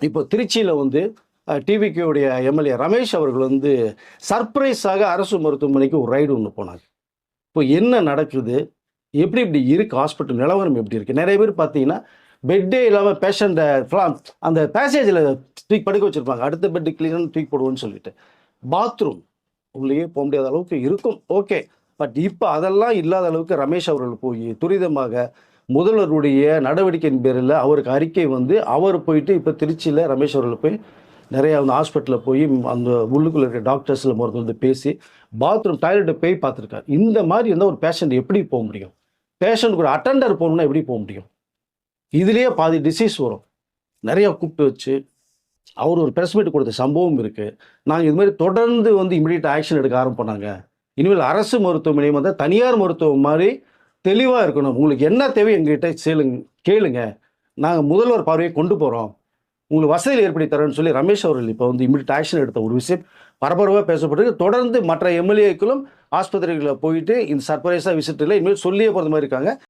இப்போ திருச்சியில் வந்து டிவிகேவுடைய எம்எல்ஏ ரமேஷ் அவர்கள் வந்து சர்ப்ரைஸாக அரசு மருத்துவமனைக்கு ஒரு ரைடு ஒன்று போனாங்க. இப்போ என்ன நடக்குது, எப்படி இப்படி இருக்குது ஹாஸ்பிட்டல் நிலவரம் எப்படி இருக்குது? நிறைய பேர் பார்த்தீங்கன்னா பெட்டே இல்லாமல் பேஷண்ட்டை அந்த பேசேஜில் தூக்கி படுக்க வச்சுருப்பாங்க. அடுத்த பெட்டு கிளீனாக தூக்கி போடுவோன்னு சொல்லிட்டு. பாத்ரூம் உள்ளேயே போக முடியாத அளவுக்கு இருக்கும், ஓகே. பட் இப்போ அதெல்லாம் இல்லாத அளவுக்கு ரமேஷ் அவர்கள் போய் துரிதமாக முதல்வருடைய நடவடிக்கையின் பேரில் அவருக்கு அறிக்கை வந்து அவர் போயிட்டு இப்போ திருச்சியில் ரமேஷ் அவர்கள் போய் நிறையா அந்த ஹாஸ்பிட்டலில் போய் அந்த உள்ளுக்குள்ளே இருக்க டாக்டர்ஸில் வந்து பேசி பாத்ரூம் டாய்லெட்டை போய் பார்த்துருக்காரு. இந்த மாதிரி இருந்தால் ஒரு பேஷண்ட் எப்படி போக முடியும்? பேஷண்ட்டுக்கு ஒரு அட்டெண்டர் போகணுன்னா எப்படி போக முடியும்? இதுலேயே பாதி டிசீஸ் வரும். நிறையா கூப்பிட்டு வச்சு அவர் ஒரு ப்ரெஸ் மீட் கொடுத்த சம்பவம் இருக்குது. நாங்கள் இது மாதிரி தொடர்ந்து வந்து இமீடியட் ஆக்ஷன் எடுக்க ஆரம்பிப்போனாங்க. இனிமேல் அரசு மருத்துவமனை வந்து தனியார் மருத்துவம் மாதிரி தெளிவாக இருக்கணும். உங்களுக்கு என்ன தேவை எங்ககிட்ட கேளுங்க, நாங்கள் முதல்வர் பார்வையை கொண்டு போகிறோம், உங்களுக்கு வசதியில் ஏற்படுத்தி தரோன்னு சொல்லி ரமேஷ் அவர்கள் இப்போ வந்து இமீடியட் ஆக்ஷன் எடுத்த ஒரு விஷயம் பரபரப்பாக பேசப்பட்டு தொடர்ந்து மற்ற எம்எல்ஏக்களும் ஆஸ்பத்திரிகளில் போயிட்டு இந்த சர்ப்ரைஸாக விசிட்டில் இனிமேல் சொல்லியே போகிற மாதிரி இருக்காங்க.